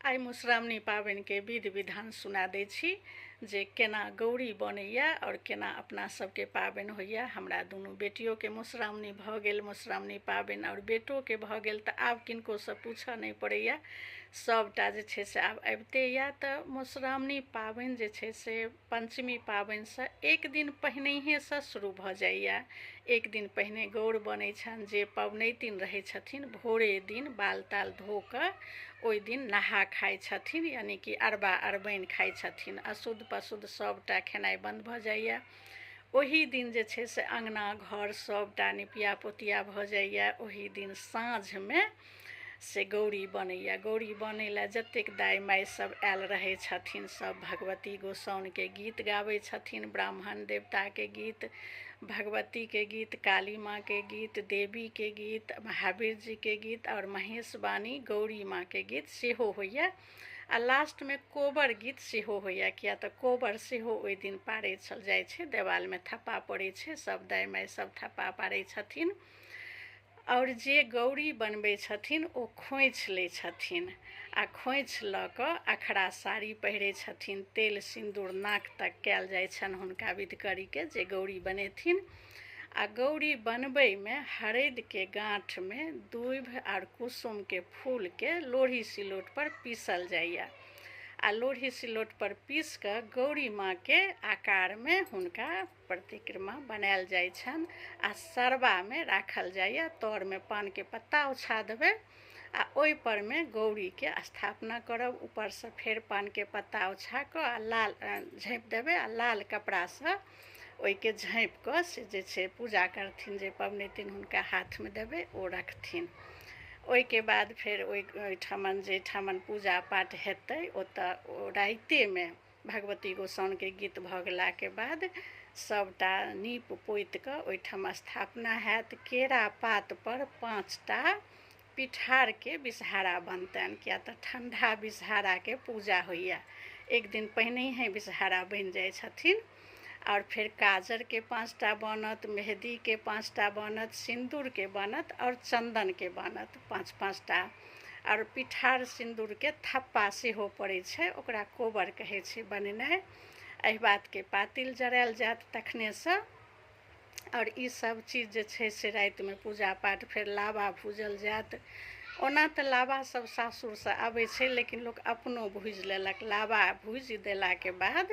आई मधुश्रावणी पाबनि के विधि विधान सुना दै छी जे केना गौरी बनैया और केना अपना सबके पाबनि होइया। हमरा दुनू बेटियों के मधुश्रावणी भ गेल, मधुश्रावणी पाबनि और बेटो के भ गेल, तऽ आब किनको से पूछऽ नहीं पड़ैया, सबटा जे छै से आब अबिते या। तऽ मधुश्रावणी पाबनि जे छै से पंचमी पाबनि से एक दिन पहिनहिए से शुरू भ जाइया। एक दिन पहिने गौर बनै छनि। जे पबनैतिन रहै छथिन भोरे दिन बाल ताल धो कऽ ओहि दिन नहा खाइ छथिन, यानी कि अरबा अरबाइन खाइ छथिन। अशुद्ध पशुद्ध सबटा खेनाइ बंद भ जाइया। ओही दिन जे छै से अंगना घर सबटा निपिया पोतिया भ जाइया। ओही दिन साँझ में से गौरी बनैया। गौरी बनै लए जतेक दाइ माइ सब आयल रहै छथिन, सब भगवती गोसाउन के गीत गाबै छथिन, ब्राह्मण देवता के गीत, भगवती के गीत, काली माँ के गीत, देवी के गीत, महावीर जी के गीत और महेश वाणी गौरी माँ के गीत सेहो होइया। आ लास्ट में कोबर गीत सेहो होइया, किया तऽ कोबर सेहो ओहि दिन पारै चल जाइ छै, देवाल में थप्पा पड़ै छै, सब दाइ माइ सब थप्पा पारै छथिन। और जे गौरी बनबै छथिन ओ खोइछ लै छथिन आ खोइछ लऽ कऽ अखरा साड़ी पहिरै छथिन। तेल सिन्दूर नाक तक कयल जाइ छनि हुनका विधकरी के जे गौरी बनेथिन। आ गौरी बनबै में हरदि के गांठ में दूभि और कुसुम के फूल के लोढ़ी सिलौट पर पीसल जाइया। आ लोढ़ी सिलौट पर पीस कऽ गौरी माँ के आकार में हुनका प्रतिक्रमा बनायल जाइ छनि आ सरबा में राखल जाइया। तर में पान के पत्ता ओछा देबै आ ओहि पर में गौरी के स्थापना करब। ऊपर से फेर पान के पत्ता ओछा कऽ आ लाल झाँपि देबै आ लाल कपड़ा से ओहि के झाँपि कऽ से जे छै पूजा करथिन। जे पबनैतिन हुनका हाथ में देबै ओ रखथिन। ओहि के बाद फेर ओहिठमन जेठमन पूजा पाठ हेतै ओतऽ राइते में भगवती गोसाउन के गीत भऽ गेला के बाद सबटा नीप पोति कऽ ओहिठाम स्थापना हैत। केरा पात पर 5टा पिठार के बिषहारा बनतनि, किया तऽ ठंडा बिषहारा के पूजा होइया। एक दिन पहिनहिए बिषहारा बनि जाइ छथिन। और फिर काजर के 5टा बनत, मेहंदी के 5टा बनत, सिंदूर के बनत और चंदन के बनत 5-5टा। और पिठार सिंदूर के थप्पा सेहो पड़ै छै, ओकरा कोबर कहै छै बनेनाइ। एहि बात के पातिल जरायल जायत तखने से। और ई सब चीज जे छै से राति में पूजा पाठ, फेर लाबा भूजल जायत। ओना तऽ लाबा सब सासुर से आबै छै, लेकिन लोक अपनो भूजि लेलक। लाबा भूजि देला के बाद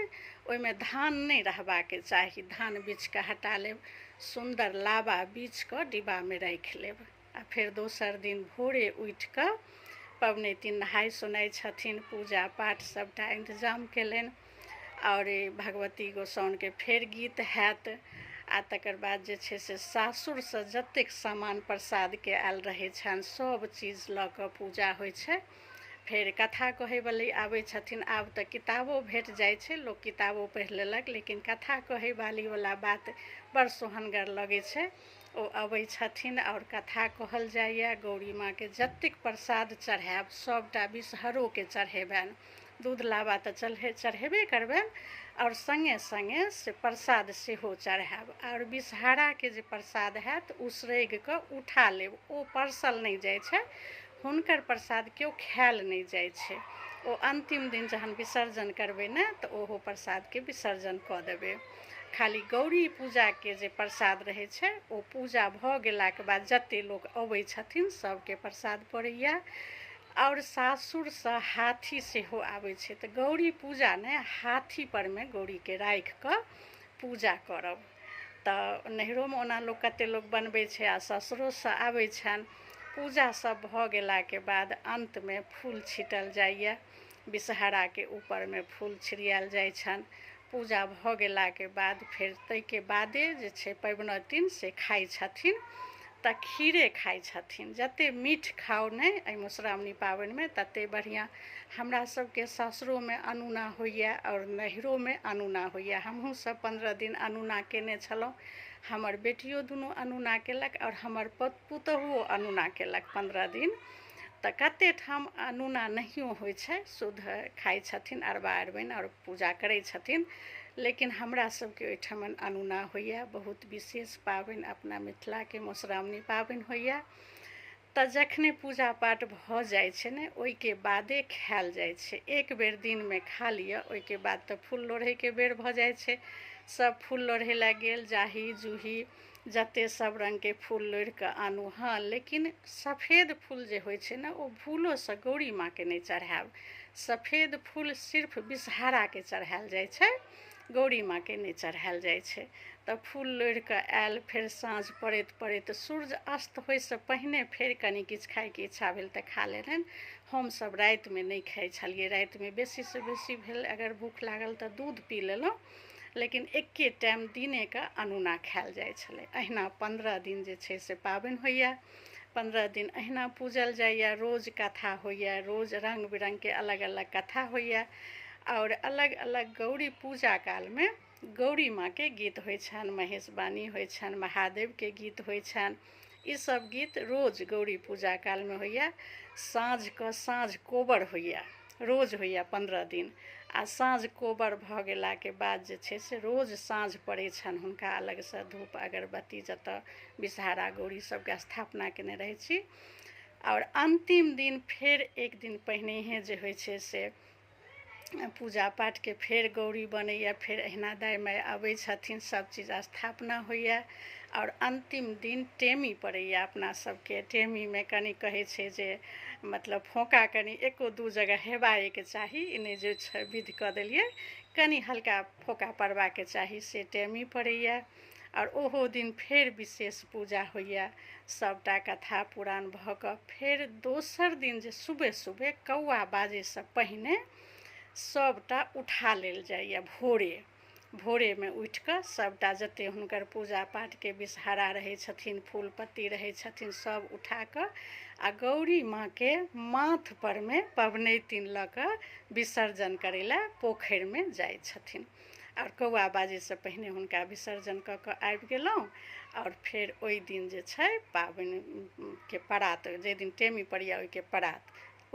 ओहिमे धान नहीं रहबाक चाही, धान बीछ कऽ हटा लेब। सुंदर लाबा बीछ कऽ डिब्बा में राखि लेब आ फेर दोसर दिन भोरे उठि कऽ पबनैतिन नहाय सोनाय छथिन, पूजा पाठ सबटा इंतजाम केलनि। और भगवती गोसाउन के फेर गीत हैत। आ तकर बाद जे छै से सासुर से जतेक सामान प्रसाद के आयल रहै छनि सब चीज लऽ कऽ पूजा होइ छै। फेर कथा कहैवाली आबै छथिन। आब तऽ किताबो भेट जाइ छै, लोक किताबो पढ़ि लेलक, लेकिन कथा कहैवाली वाला बात बड़ सोहनगर लगै छै। ओ अबै छथिन और कथा कहल जाइया। गौरी माँ के जतेक प्रसाद चढ़ायब सबटा बिषहरो के चढ़ेबनि। दूध लाबा तऽ चढ़ेबे करबनि और संगे संगे से प्रसाद सेहो चढ़ायब। और बिषहारा के जे प्रसाद हैत उसरगि कऽ उठा लेब, ओ परसल नहीं जाइ छै। हुनकर प्रसाद केओ खायल नहीं जाइ छै। ओ अंतिम दिन जहन विसर्जन करबै ने तऽ ओहो प्रसाद के विसर्जन कऽ देबै। खाली गौरी पूजा के जे प्रसाद रहै छै ओ पूजा भऽ गेला के बाद जते लोग अबै छथिन सबके प्रसाद पड़ैया। और सासुर से हाथी सेहो आबै छै, तऽ गौरी पूजा ने हाथी पर में गौरी के राखि कऽ पूजा करब। तऽ नैहरो में ओना लोक कते लोक बनबै छै आ ससुरो से आबै छनि। पूजा सब भऽ गेला के बाद अंत में फूल छिटल जाइया। बिषहारा के ऊपर में फूल छिड़ियाल जाइ छनि। पूजा भऽ गेला के बाद फेर ताहि के बादे जे छै पबनैतिन से खाइ छथिन, तऽ खीरे खाइ छथिन। जते मीठ खाउ नहि एहि मधुश्रावणी पाबनि में तते बढ़िया। हमरा सबके सासुरो में अनूना होइया और नैहरो में अनूना होइया। हमहूँ सब 15 दिन अनूना केने छलहुँ। हमर बेटियो दुनू अनूना केलक और हमर पुतहुओ अनूना केलक 15 दिन। तऽ कते ठाम अनूना नहियो होइ छै, शुद्ध खाइ छथिन अरबा अरबाइन और पूजा करै छथिन। लेकिन हमरा सबके ओहिठमन अनूना होइया। बहुत विशेष पाबनि अपना मिथिला के मधुश्रावणी पाबनि होइया। तऽ जखने पूजा पाठ भऽ जाइ छै ने ओहिके बादे खायल जाइ छै। एक बेर दिनमे खा लिअ, ओहिके बाद तऽ फूल लोढ़ैके बेर भऽ जाइ छै। सब फूल लोढ़ै लए गेल, जाही जूही जते सब रङ्गके फूल लोढ़ि कऽ आनू। हाँ, लेकिन सफ़ेद फूल जे होइ छै ने ओ फूलोसँ गौरी माँके नहि चढ़ायब। सफ़ेद फूल सिर्फ विषहाराके चढ़ायल जाइ छै, गौरी माँके नहि चढ़ायल जाइ छै। तऽ फूल लोढ़ि कऽ आयल, फेर साँझ पड़ैत सूर्य अस्त होइसँ पहिने फेर कनि किछु खाइके इच्छा भेल तऽ खा लेलनि। हमसब रातिमे नहि खाइ छलियै, रातिमे बेसीसँ बेसी भेल अगर भूख लागल तऽ दूध पी लेलहुँ, लेकिन एक्के टाइम दिनेके अनूना खायल जाइ छलै। अहिना 15 दिन जे छै से पाबनि होइए। 15 दिन अहिना पूजल जाइए, रोज कथा होइए, रोज रङ्ग बिरङ्गके अलग अलग कथा होइए। और अलग अलग गौरी पूजा कालमे गौरी माँके गीत होइ छनि, महेशवाणी होइ छनि, महादेवके गीत होइ छनि। ई सब गीत रोज गौरी पूजा कालमे होइए। साँझ कोबर होइए, रोज होइए 15 दिन। आ साँझ कोबर भऽ गेलाके बाद जे छै से रोज साँझ पड़ै छनि हुनका अलगसँ धूप अगरबत्ती जतऽ विषहारा गौरी सबके स्थापना केने रहै छी। और अंतिम दिन फेर एक दिन पहिनहिए जे होइ छै से पूजा पाठके फेर गौरी बनैए, फेर अहिना दाइ माइ अबै छथिन, सब चीज स्थापना होइए। और अंतिम दिन टेमी पड़ैए अपना सबके। टेमीमे कनि कहै छै जे मतलब फोका कनि एको दू जगह हेबाके चाही, ई नहि जे छै विधि कऽ देलियै, कनि हल्का फोका पड़बाके चाही, से टेमी पड़ैए। और ओहो दिन फेर विशेष पूजा होइए, सबटा कथा पुराण भऽ कऽ फेर दोसर दिन जे सुबह सुबह कौआ बाजैसँ पहिने सबटा उठा लेल जाइए। भोरेमे उठि कऽ सबटा जते हुनकर पूजा पाठके विषहारा रहै छथिन, फूल पत्ती रहै छथिन, सब उठा कऽ आ गौरी माँके माथ परमे पबनैतिन लऽ कऽ विसर्जन करै लए पोखरिमे जाइ छथिन। और कौआ बाजैसँ पहिने हुनका विसर्जन कऽ कऽ आबि गेलहुँ। और फेर ओहि दिन जे छै पाबनिके परात, जाहि दिन टेमी पड़ैए ओहिके परात,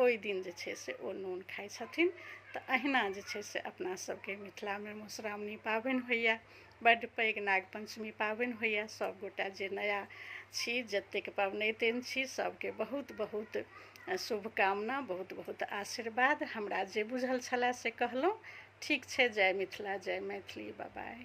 ओहि दिन जे छै से ओ नून खाइ छथिन। तऽ अहिना जे छै से अपना सबके मिथिलामे मधुश्रावणी पाबनि होइए। बड्ड पैघ नाग पंचमी पाबनि होइए। सब गोटा जे नया छी, जतेक पबनैतिन छी, सबके बहुत बहुत शुभकामना, बहुत बहुत आशीर्वाद। हमरा जे बुझल छलए से कहलहुँ। ठीक छै, जय मिथिला, जय मैथिली, बाय बाय।